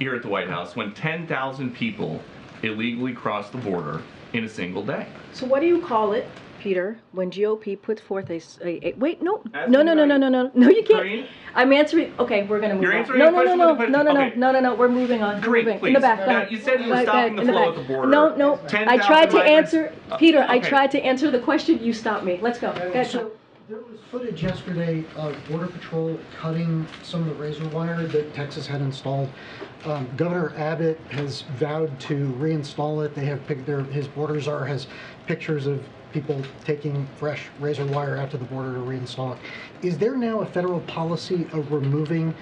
here at the White House when 10,000 people illegally cross the border in a single day?
So what do you call it, Peter, when GOP puts forth a wait, no, you can't.
Karine?
I'm answering. Okay, we're gonna move
You're
on.
answering a question with a question?
No, we're moving on.
Karine,
Moving.
please.
In the back. Go ahead.
You said you were
Go
stopping
ahead,
the
in
flow
back.
at the border.
No.
10,000
I tried to
migrants.
answer, Peter. I
Okay.
tried to answer the question. You stopped me. Let's go. Go ahead.
So there was footage yesterday of Border Patrol cutting some of the razor wire that Texas had installed. Governor Abbott has vowed to reinstall it. They have his border czar has pictures of people taking fresh razor wire out to the border to reinstall it. Is there now a federal policy of removing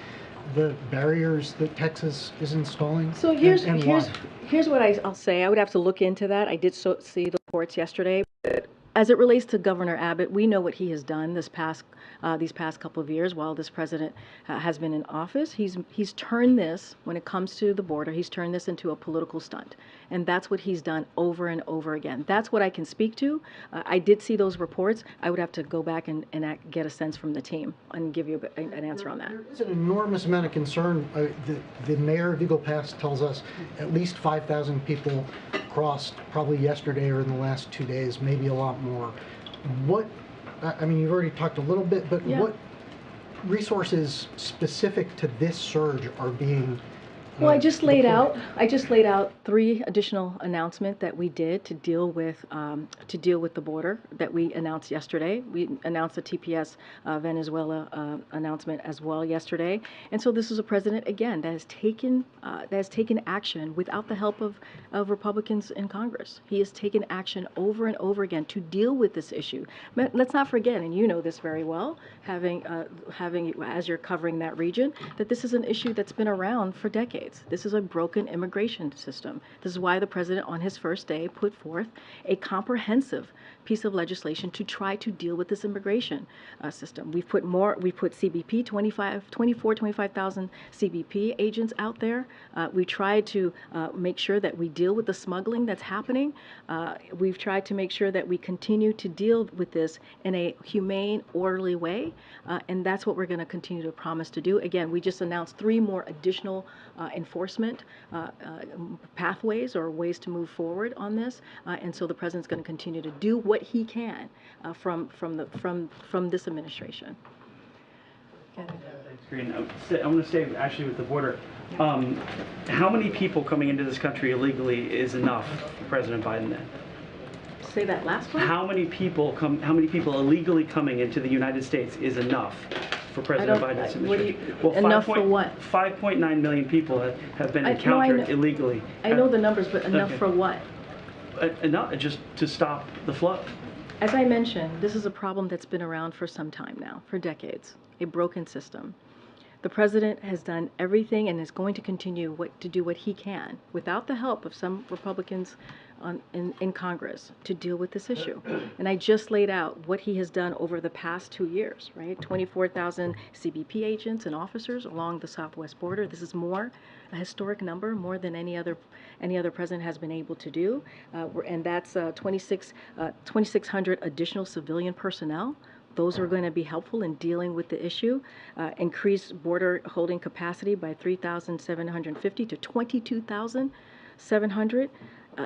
the barriers that Texas is installing?
So here's what I'll say. I would have to look into that. I did see the reports yesterday. As it relates to Governor Abbott, we know what he has done these past couple of years while this president has been in office. He's turned this, when it comes to the border, he's turned this into a political stunt. And that's what he's done over and over again. That's what I can speak to. I did see those reports. I would have to go back and get a sense from the team and give you an answer on that.
There is an enormous amount of concern. The mayor of Eagle Pass tells us at least 5,000 people crossed probably yesterday or in the last 2 days, maybe a lot more. I mean, you've already talked a little bit, but
Yeah.
what resources specific to this surge are being
Well, I just laid out 3 additional announcements that we did to deal with the border that we announced yesterday. We announced the TPS Venezuela announcement as well yesterday, and so this is a president again that has taken action without the help of Republicans in Congress. He has taken action over and over again to deal with this issue. Let's not forget, and you know this very well, having as you're covering that region, that this is an issue that's been around for decades. This is a broken immigration system. This is why the president on his first day put forth a comprehensive piece of legislation to try to deal with this immigration system. We put CBP, 25,000 CBP agents out there. We tried to make sure that we deal with the smuggling that's happening. We've tried to make sure that we continue to deal with this in a humane, orderly way, and that's what we're going to continue to promise to do. Again, we just announced 3 more additional enforcement pathways or ways to move forward on this, and so the president's going to continue to do what he can from this administration.
Thanks, Karine. I want to stay actually with the border. How many people coming into this country illegally is enough for President Biden then?
Say that last one.
How many people illegally coming into the United States is enough for President Biden's administration?
Enough for what?
5.9 million people have been encountered illegally.
I know the numbers, but enough for what?
Enough just to stop the flow.
As I mentioned, this is a problem that's been around for some time now, for decades, a broken system. The president has done everything and is going to continue to do what he can, without the help of some Republicans in Congress, to deal with this issue. And I just laid out what he has done over the past 2 years, right? 24,000 CBP agents and officers along the southwest border. This is a historic number, more than any other president has been able to do. And that's 2,600 additional civilian personnel. Those are going to be helpful in dealing with the issue. Increase border holding capacity by 3,750 to 22,700.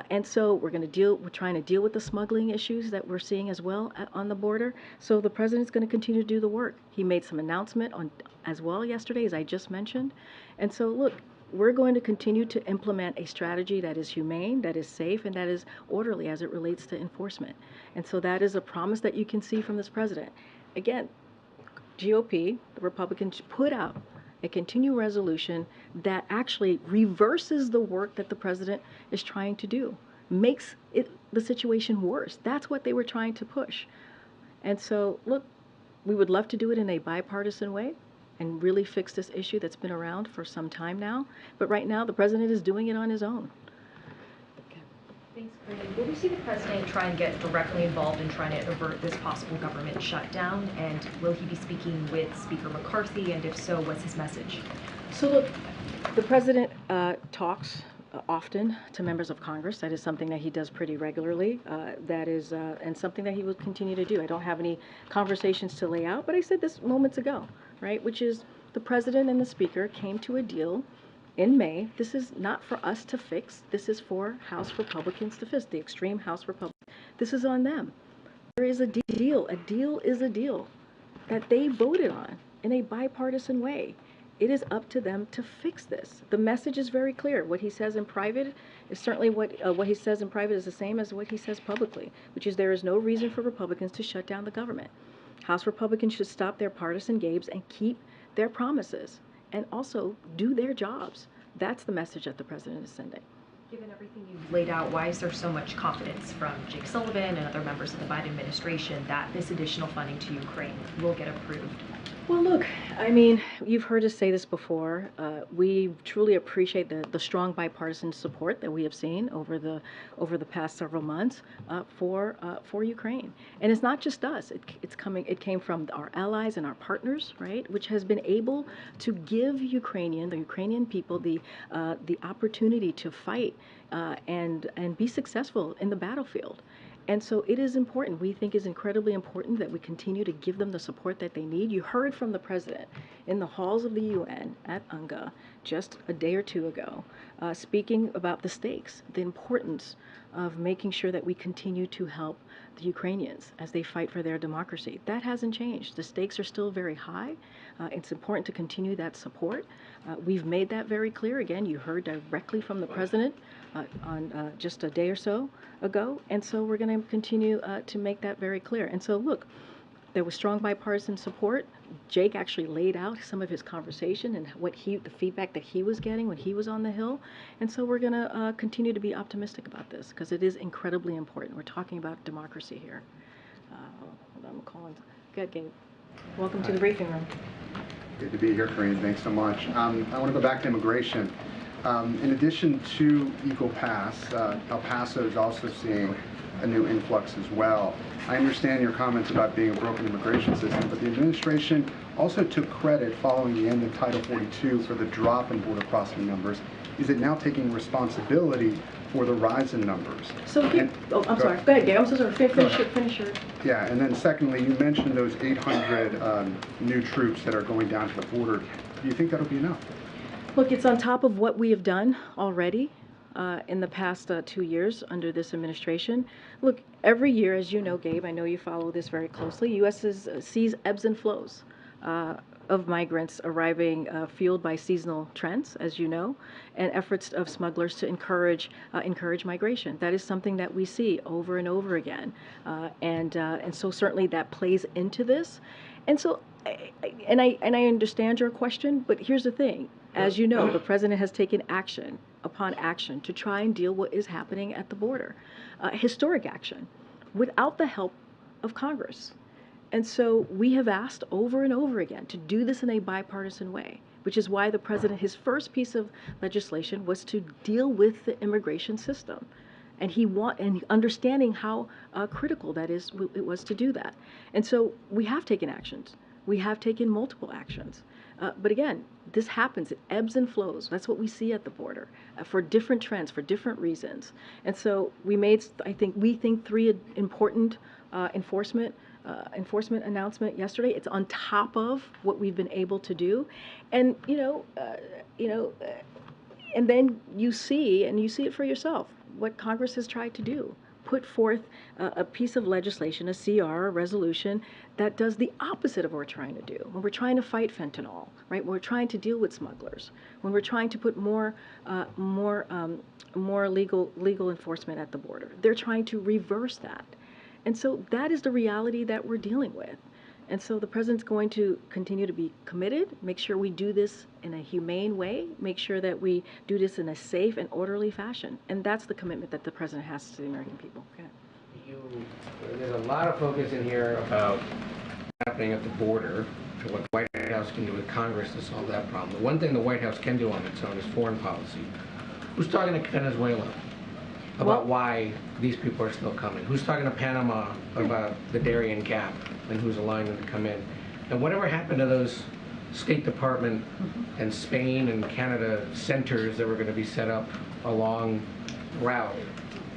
And so we're trying to deal with the smuggling issues that we're seeing as well on the border. So the president's going to continue to do the work. He made some announcement as well yesterday, as I just mentioned. And so look, we're going to continue to implement a strategy that is humane, that is safe, and that is orderly as it relates to enforcement. And so that is a promise that you can see from this president. Again, GOP, the Republicans, put out a continuing resolution that actually reverses the work that the president is trying to do, makes the situation worse. That's what they were trying to push. And so, look, we would love to do it in a bipartisan way and really fix this issue that's been around for some time now. But right now, the president is doing it on his own.
Thanks, Karine. Will we see the president try and get directly involved in trying to avert this possible government shutdown? And will he be speaking with Speaker McCarthy? And if so, what's his message?
So look, the president talks often to members of Congress. That is something that he does pretty regularly. That is, and something that he will continue to do. I don't have any conversations to lay out, but I said this moments ago, right? Which is the president and the speaker came to a deal in May. This is not for us to fix. This is for House Republicans to fix, the extreme House Republicans. This is on them. There is a deal. A deal is a deal that they voted on in a bipartisan way. It is up to them to fix this. The message is very clear. What he says in private is certainly what he says in private is the same as what he says publicly, which is there is no reason for Republicans to shut down the government. House Republicans should stop their partisan games and keep their promises and also do their jobs. That's the message that the president is sending.
Given everything you've laid out, why is there so much confidence from Jake Sullivan and other members of the Biden administration that this additional funding to Ukraine will get approved?
Well, look, I mean, you've heard us say this before. We truly appreciate the strong bipartisan support that we have seen over the past several months for Ukraine. And it's not just us. It came from our allies and our partners, right? Which has been able to give the Ukrainian people the opportunity to fight and be successful in the battlefield. And so it is important, we think is incredibly important that we continue to give them the support that they need. You heard from the president in the halls of the UN at UNGA just a day or two ago, speaking about the stakes, the importance of making sure that we continue to help the Ukrainians as they fight for their democracy. That hasn't changed. The stakes are still very high. It's important to continue that support. We've made that very clear. Again, you heard directly from the president on just a day or so ago. And so we're going to continue to make that very clear. And so, look, there was strong bipartisan support. Jake actually laid out some of his conversation and the feedback that he was getting when he was on the Hill. And so we're going to continue to be optimistic about this because it is incredibly important. We're talking about democracy here. Hold on, I'm calling. Good, Gabe. Welcome to the briefing room.
Good to be here, Karine. Thanks so much. I want to go back to immigration. In addition to Eagle Pass, El Paso is also seeing a new influx as well. I understand your comments about being a broken immigration system, but the administration also took credit following the end of Title 42 for the drop in border crossing numbers. Is it now taking responsibility for the rise in numbers?
So, I'm sorry. Go ahead, Gabe. I'm so sorry. Finish your.
Yeah, and then secondly, you mentioned those 800 new troops that are going down to the border. Do you think that'll be enough?
Look, it's on top of what we have done already in the past 2 years under this administration. Look, every year, as you know, Gabe, I know you follow this very closely, U.S. sees ebbs and flows of migrants arriving fueled by seasonal trends, as you know, and efforts of smugglers to encourage migration. That is something that we see over and over again. And so certainly that plays into this. And so, and I understand your question, but here's the thing. As you know, the president has taken action upon action to try and deal what is happening at the border. Historic action. Without the help of Congress. And so we have asked over and over again to do this in a bipartisan way, which is why the president, his first piece of legislation was to deal with the immigration system. And and understanding how critical that is, it was to do that. And so we have taken actions. We have taken multiple actions. But again, this happens. It ebbs and flows. That's what we see at the border for different trends, for different reasons. And so we made, we think, three important enforcement announcement yesterday. It's on top of what we've been able to do, and and then you see it for yourself what Congress has tried to do. Put forth a piece of legislation, a CR, a resolution that does the opposite of what we're trying to do. When we're trying to fight fentanyl, right? When we're trying to deal with smugglers, when we're trying to put more legal enforcement at the border, they're trying to reverse that. And so that is the reality that we're dealing with. And so the president's going to continue to be committed, make sure we do this in a humane way, make sure that we do this in a safe and orderly fashion. And that's the commitment that the president has to the American people. Okay.
There's a lot of focus in here about what's happening at the border, to what the White House can do with Congress to solve that problem. The one thing the White House can do on its own is foreign policy. Who's talking to Venezuela about why these people are still coming? Who's talking to Panama about the Darien Gap and who's allowing them to come in? And whatever happened to those State Department and Spain and Canada centers that were going to be set up along the route?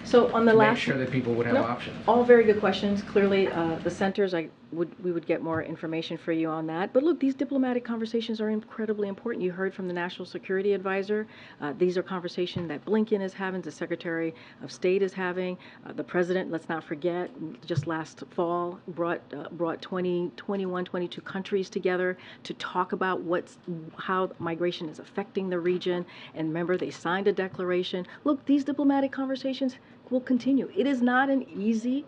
So on the
to
last,
make sure that people would have options.
All very good questions. Clearly, the centers, we would get more information for you on that. But look, these diplomatic conversations are incredibly important. You heard from the National Security Advisor. These are conversations that Blinken is having, the Secretary of State is having. The President, let's not forget, just last fall brought 22 countries together to talk about how migration is affecting the region. And remember, they signed a declaration. Look, these diplomatic conversations will continue. It is not an easy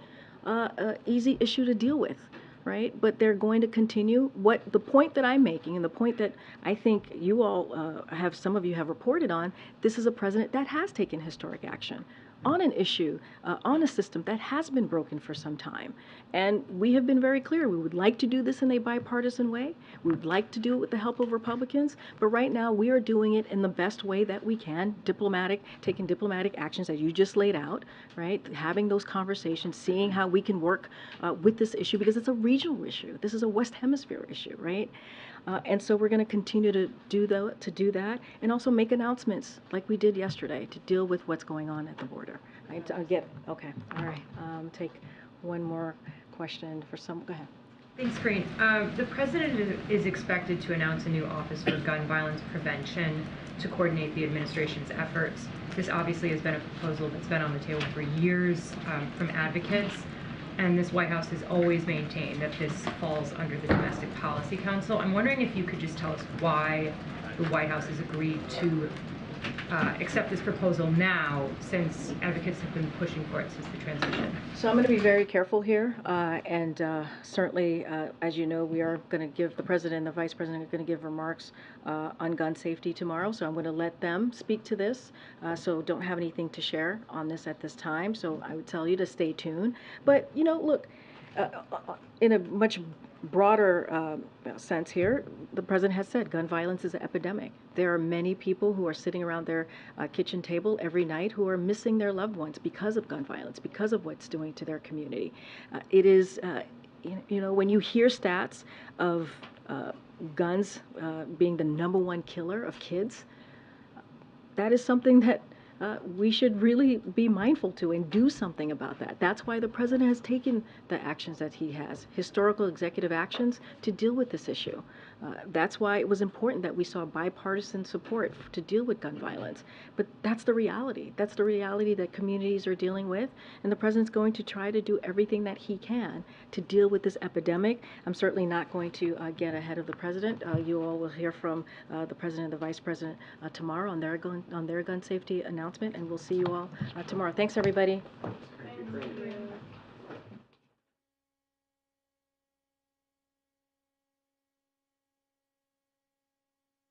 issue to deal with, right? But they're going to continue. The point that I'm making, and the point that I think you all some of you have reported on, this is a president that has taken historic action on an issue, on a system that has been broken for some time. And we have been very clear. We would like to do this in a bipartisan way. We would like to do it with the help of Republicans. But right now, we are doing it in the best way that we can, taking diplomatic actions that you just laid out, right? Having those conversations, seeing how we can work with this issue, because it's a regional issue. This is a West Hemisphere issue, right? And so we're going to continue to do that, and also make announcements like we did yesterday to deal with what's going on at the border. Okay, all right. Take one more question for some. Go ahead.
Thanks, Karine. The president is expected to announce a new office for gun violence prevention to coordinate the administration's efforts. This obviously has been a proposal that's been on the table for years from advocates. And this White House has always maintained that this falls under the Domestic Policy Council. I'm wondering if you could just tell us why the White House has agreed to accept this proposal now, since advocates have been pushing for it since the transition.
So I'm going to be very careful here, and certainly, as you know, we are going to give the president and the vice president are going to give remarks on gun safety tomorrow. So I'm going to let them speak to this. So don't have anything to share on this at this time. So I would tell you to stay tuned. But look, in a much broader sense here, the president has said gun violence is an epidemic. There are many people who are sitting around their kitchen table every night who are missing their loved ones because of gun violence, because of what's doing to their community. It is, when you hear stats of guns being the #1 killer of kids, that is something that we should really be mindful to and do something about that. That's why the president has taken the actions that he has, historical executive actions to deal with this issue. That's why it was important that we saw bipartisan support to deal with gun violence. But that's the reality. That's the reality that communities are dealing with. And the president's going to try to do everything that he can to deal with this epidemic. I'm certainly not going to get ahead of the president. You all will hear from the president and the vice president tomorrow on their gun safety announcement. And we'll see you all tomorrow. Thanks, everybody.
Thank you.